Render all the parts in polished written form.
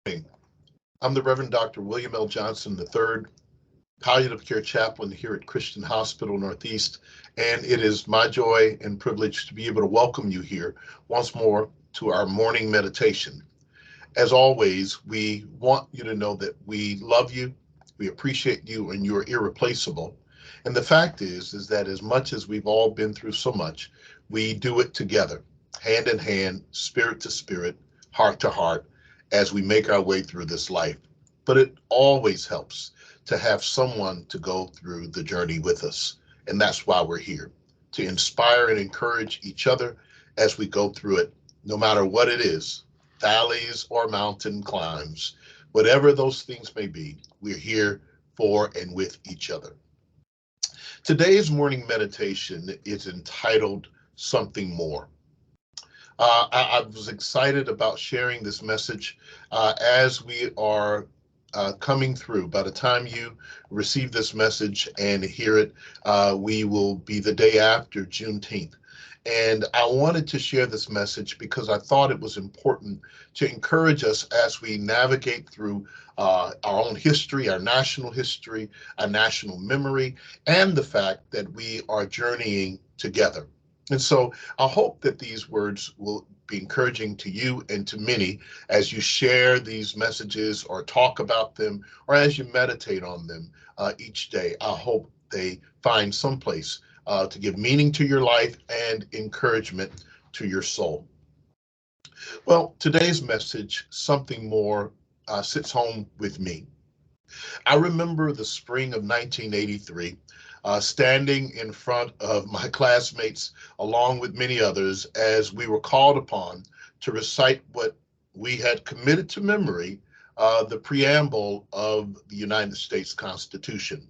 morning. I'm the Reverend Dr. William L. Johnson III, palliative care chaplain here at Christian Hospital Northeast, and it is my joy and privilege to be able to welcome you here once more to our morning meditation. As always, we want you to know that we love you, we appreciate you, and you're irreplaceable. And the fact is that as much as we've all been through so much, we do it together, hand in hand, spirit to spirit, heart to heart, as we make our way through this life. But it always helps to have someone to go through the journey with us. And that's why we're here, to inspire and encourage each other as we go through it, no matter what it is, valleys or mountain climbs, whatever those things may be, we're here for and with each other. Today's morning meditation is entitled Something More. I was excited about sharing this message as we are coming through. By the time you receive this message and hear it, we will be the day after Juneteenth. And I wanted to share this message because I thought it was important to encourage us as we navigate through our own history, our national history, our national memory, and the fact that we are journeying together. And so I hope that these words will be encouraging to you and to many as you share these messages or talk about them or as you meditate on them each day. I hope they find some place to give meaning to your life and encouragement to your soul. Well, today's message, Something More, sits home with me. I remember the spring of 1983, standing in front of my classmates, along with many others, as we were called upon to recite what we had committed to memory, the preamble of the United States Constitution.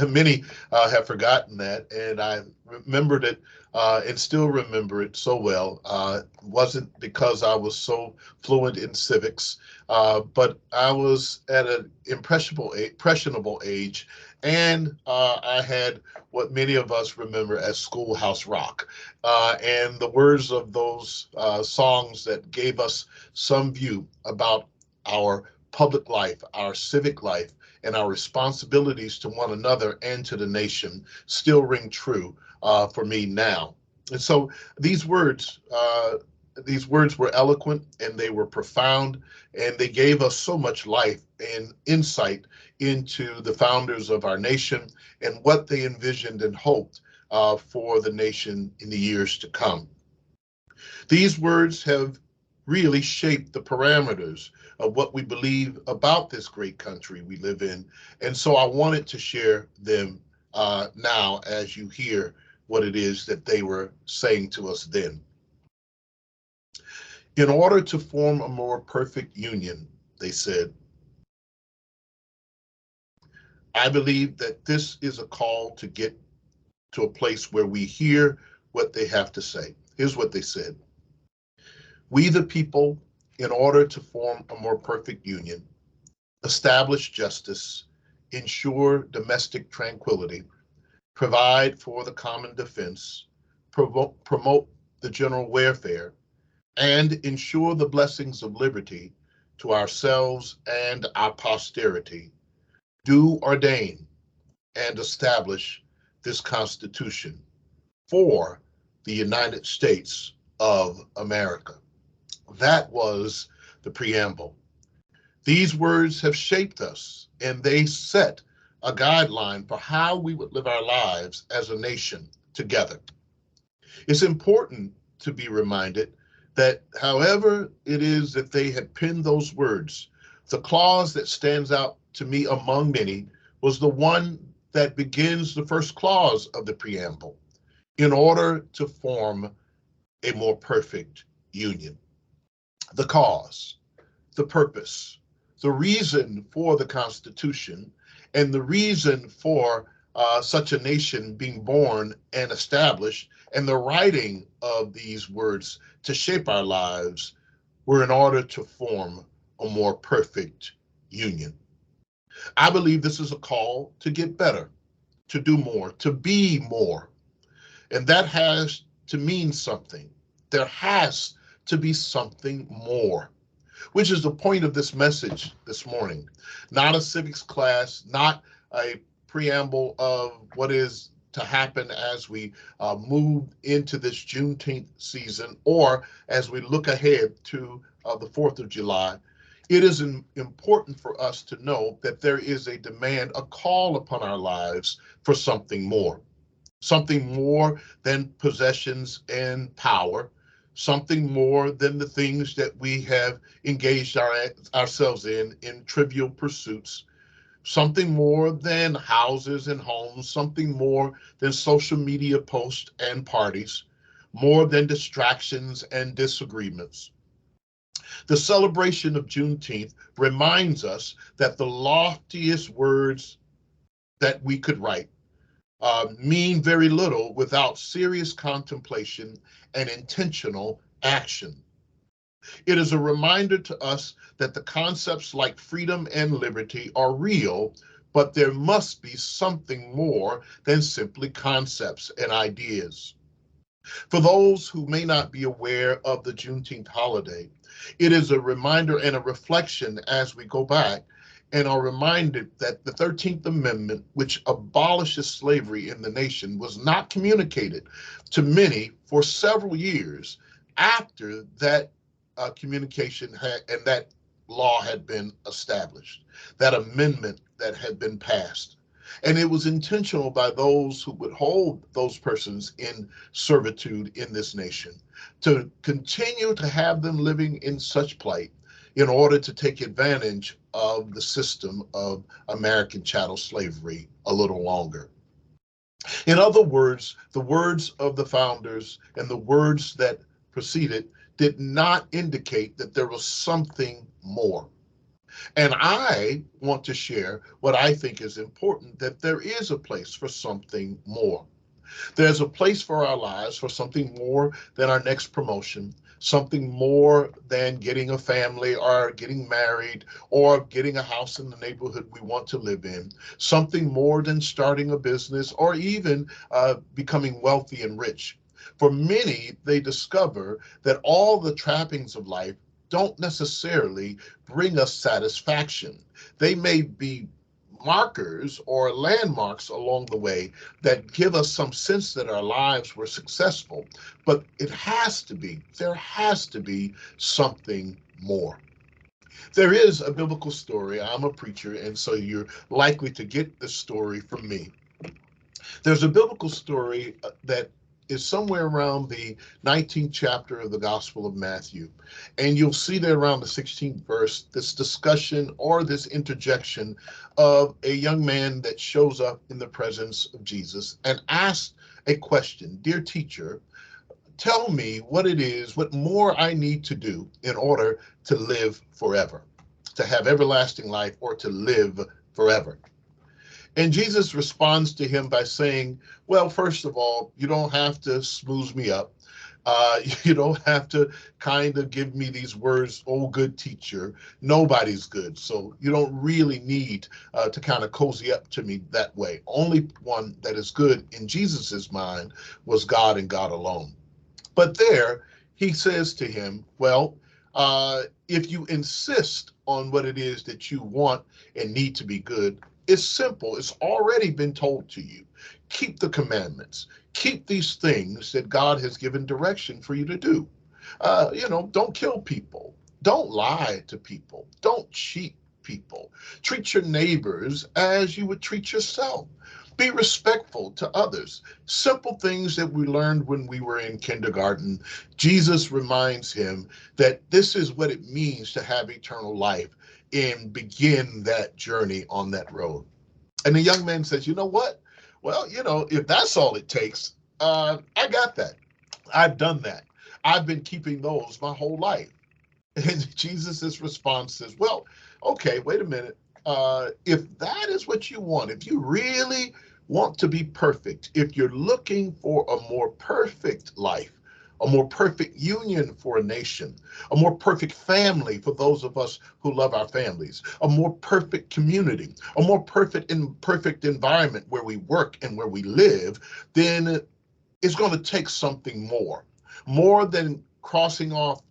Many have forgotten that, and I remembered it and still remember it so well. It wasn't because I was so fluent in civics, but I was at an impressionable age, and I had what many of us remember as Schoolhouse Rock, and the words of those songs that gave us some view about our public life, our civic life, and our responsibilities to one another and to the nation still ring true for me now. And so these words, these words were eloquent and they were profound, and they gave us so much life and insight into the founders of our nation and what they envisioned and hoped for the nation in the years to come. These words have really shaped the parameters of what we believe about this great country we live in. And so I wanted to share them now as you hear what it is that they were saying to us then. In order to form a more perfect union, they said, I believe that this is a call to get to a place where we hear what they have to say. Here's what they said. We, the people, in order to form a more perfect union, establish justice, ensure domestic tranquility, provide for the common defense, promote the general welfare, and ensure the blessings of liberty to ourselves and our posterity, do ordain and establish this Constitution for the United States of America. That was the preamble. These words have shaped us, and they set a guideline for how we would live our lives as a nation together. It's important to be reminded that however it is that they had penned those words, the clause that stands out to me among many was the one that begins the first clause of the preamble, in order to form a more perfect union. The cause, the purpose, the reason for the Constitution, and the reason for such a nation being born and established, and the writing of these words to shape our lives were in order to form a more perfect union. I believe this is a call to get better, to do more, to be more. And that has to mean something. There has to be something more. which is the point of this message this morning. Not a civics class, not a preamble of what is to happen as we move into this Juneteenth season, or as we look ahead to the 4th of July. It is important for us to know that there is a demand, a call upon our lives for something more than possessions and power, something more than the things that we have engaged ourselves in trivial pursuits, something more than houses and homes, something more than social media posts and parties, more than distractions and disagreements. The celebration of Juneteenth reminds us that the loftiest words that we could write mean very little without serious contemplation and intentional action. It is a reminder to us that the concepts like freedom and liberty are real, but there must be something more than simply concepts and ideas. For those who may not be aware of the Juneteenth holiday, it is a reminder and a reflection as we go back and are reminded that the 13th Amendment, which abolishes slavery in the nation, was not communicated to many for several years after that communication and that law had been established, that amendment that had been passed. And it was intentional by those who would hold those persons in servitude in this nation to continue to have them living in such plight in order to take advantage of the system of American chattel slavery a little longer. In other words, the words of the founders and the words that preceded did not indicate that there was something more. And I want to share what I think is important, that there is a place for something more. There's a place for our lives for something more than our next promotion, something more than getting a family or getting married or getting a house in the neighborhood we want to live in, something more than starting a business or even becoming wealthy and rich. For many, they discover that all the trappings of life don't necessarily bring us satisfaction. They may be markers or landmarks along the way that give us some sense that our lives were successful, but there has to be something more. There is a biblical story. I'm a preacher, and so you're likely to get this story from me. There's a biblical story that is somewhere around the 19th chapter of the Gospel of Matthew. And you'll see there around the 16th verse, this discussion or this interjection of a young man that shows up in the presence of Jesus and asks a question. Dear teacher, tell me what it is, what more I need to do in order to live forever, to have everlasting life or to live forever. And Jesus responds to him by saying, well, first of all, you don't have to smooth me up. You don't have to kind of give me these words, oh, good teacher. Nobody's good. So you don't really need to kind of cozy up to me that way. Only one that is good in Jesus's mind was God and God alone. But there he says to him, well, if you insist on what it is that you want and need to be good, it's simple. It's already been told to you. Keep the commandments. Keep these things that God has given direction for you to do. Don't kill people. Don't lie to people. Don't cheat people. Treat your neighbors as you would treat yourself. Be respectful to others. Simple things that we learned when we were in kindergarten. Jesus reminds him that this is what it means to have eternal life and begin that journey on that road. And the young man says, you know what? Well, if that's all it takes, I got that. I've done that. I've been keeping those my whole life. And Jesus' response is, well, okay, wait a minute. If that is what you want, if you really want to be perfect, if you're looking for a more perfect life, a more perfect union for a nation, a more perfect family for those of us who love our families, a more perfect community, a more perfect environment where we work and where we live, then it's going to take something more than crossing off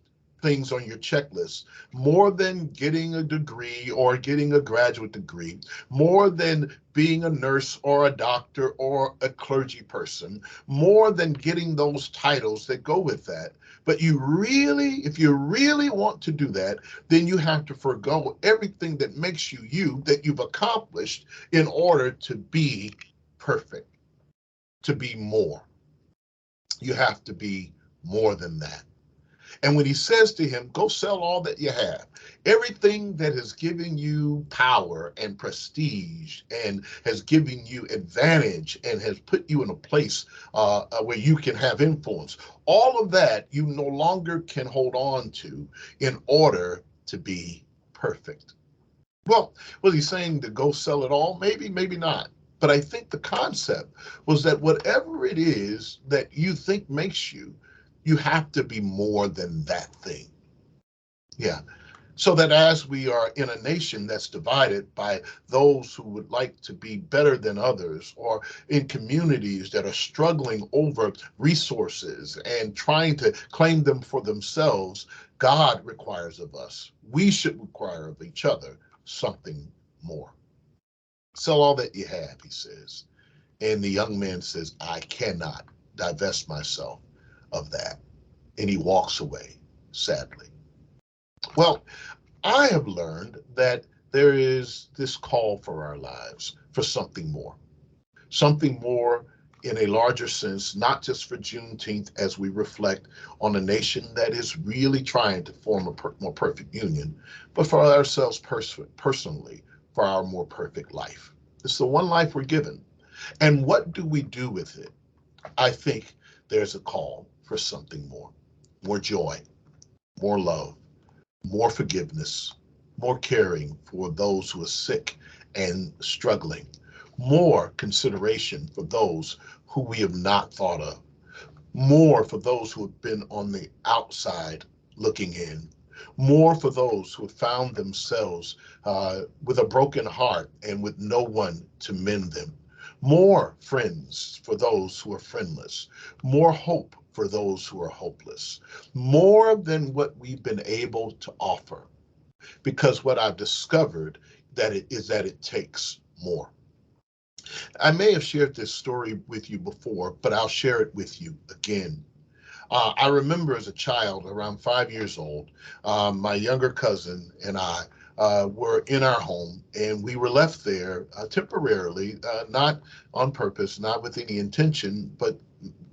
things on your checklist, more than getting a degree or getting a graduate degree, more than being a nurse or a doctor or a clergy person, more than getting those titles that go with that. But if you really want to do that, then you have to forgo everything that makes you you, that you've accomplished, in order to be perfect, to be more. You have to be more than that. And when he says to him, go sell all that you have, everything that has given you power and prestige and has given you advantage and has put you in a place where you can have influence, all of that you no longer can hold on to in order to be perfect. Well, was he saying to go sell it all? Maybe, maybe not. But I think the concept was that whatever it is that you think makes you, you have to be more than that thing. Yeah. So that as we are in a nation that's divided by those who would like to be better than others, or in communities that are struggling over resources and trying to claim them for themselves, God requires of us, we should require of each other something more. Sell all that you have, he says. And the young man says, I cannot divest myself of that. And he walks away, sadly. Well, I have learned that there is this call for our lives for something more in a larger sense, not just for Juneteenth as we reflect on a nation that is really trying to form a more perfect union, but for ourselves personally, for our more perfect life. It's the one life we're given. And what do we do with it? I think there's a call for something more joy, more love, more forgiveness, more caring for those who are sick and struggling, more consideration for those who we have not thought of, more for those who have been on the outside looking in, more for those who have found themselves with a broken heart and with no one to mend them, more friends for those who are friendless, more hope for those who are hopeless, more than what we've been able to offer. Because what I've discovered that it takes more. I may have shared this story with you before, but I'll share it with you again. I remember as a child, around 5 years old, my younger cousin and I were in our home, and we were left there temporarily, not on purpose, not with any intention, but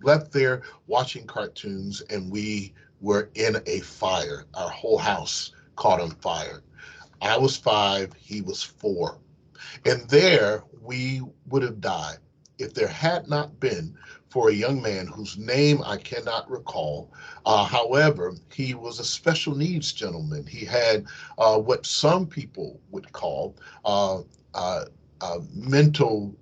left there watching cartoons, and we were in a fire. Our whole house caught on fire. I was 5, he was 4. And there we would have died if there had not been for a young man whose name I cannot recall. However, he was a special needs gentleman. He had what some people would call mental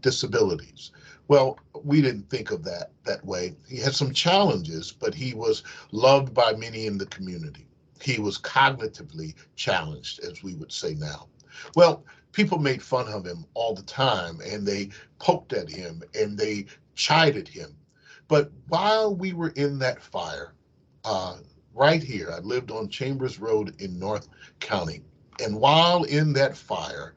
disabilities. Well, we didn't think of that way. He had some challenges, but he was loved by many in the community. He was cognitively challenged, as we would say now. Well, people made fun of him all the time, and they poked at him and they chided him. But while we were in that fire, right here, I lived on Chambers Road in North County, and while in that fire,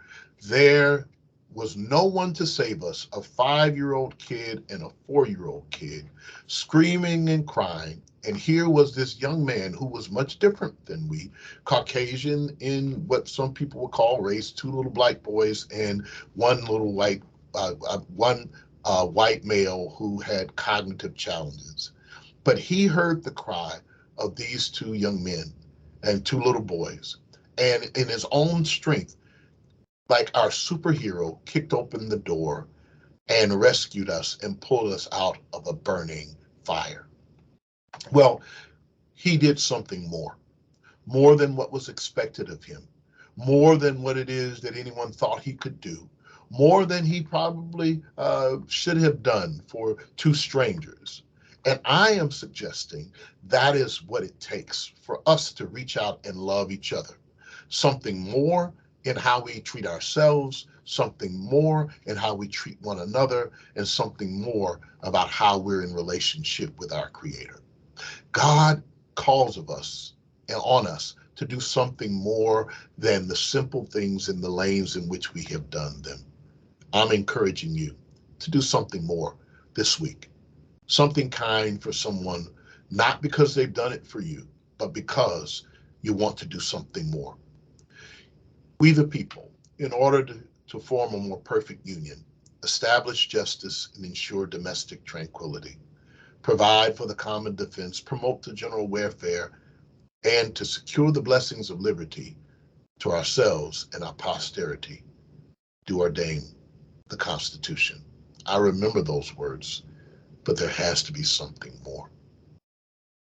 there was no one to save us, a 5-year-old kid and a 4-year-old kid screaming and crying. And here was this young man who was much different than we, Caucasian in what some people would call race, 2 little black boys and one little white male who had cognitive challenges. But he heard the cry of these 2 young men and 2 little boys, and in his own strength, like our superhero, kicked open the door and rescued us and pulled us out of a burning fire. Well, he did something more than what was expected of him, more than what it is that anyone thought he could do, more than he probably should have done for 2 strangers. And I am suggesting that is what it takes for us to reach out and love each other. Something more in how we treat ourselves, something more in how we treat one another, and something more about how we're in relationship with our Creator. God calls of us and on us to do something more than the simple things in the lanes in which we have done them. I'm encouraging you to do something more this week. Something kind for someone, not because they've done it for you, but because you want to do something more. We the people, in order to form a more perfect union, establish justice and ensure domestic tranquility, provide for the common defense, promote the general welfare, and to secure the blessings of liberty to ourselves and our posterity, do ordain the Constitution. I remember those words, but there has to be something more.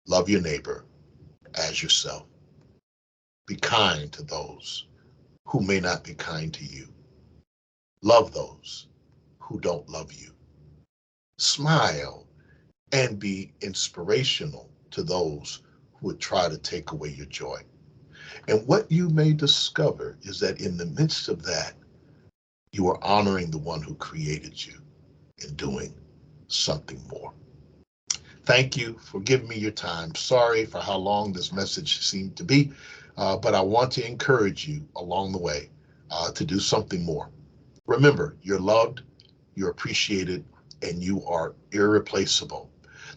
Love your neighbor as yourself. Be kind to those who may not be kind to you. Love those who don't love you. Smile and be inspirational to those who would try to take away your joy. And what you may discover is that in the midst of that, you are honoring the one who created you and doing something more. Thank you for giving me your time. Sorry for how long this message seemed to be, but I want to encourage you along the way to do something more. Remember, you're loved, you're appreciated, and you are irreplaceable.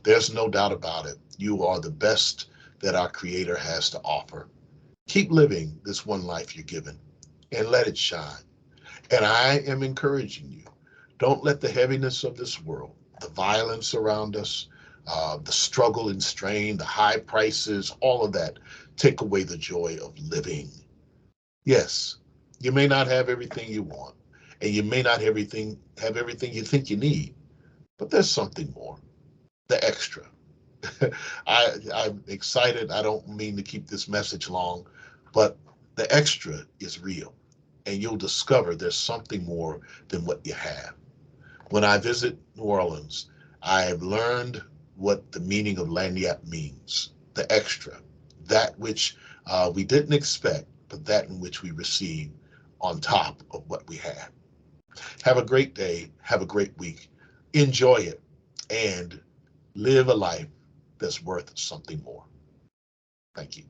There's no doubt about it. You are the best that our Creator has to offer. Keep living this one life you're given and let it shine. And I am encouraging you, don't let the heaviness of this world, the violence around us, the struggle and strain, the high prices, all of that, take away the joy of living. Yes, you may not have everything you want, and you may not have everything you think you need, but there's something more, the extra. I'm excited. I don't mean to keep this message long, but the extra is real, and you'll discover there's something more than what you have. When I visit New Orleans, I have learned what the meaning of lagniappe means, the extra, that which we didn't expect, but that in which we receive on top of what we have. Have a great day. Have a great week. Enjoy it and live a life that's worth something more. Thank you.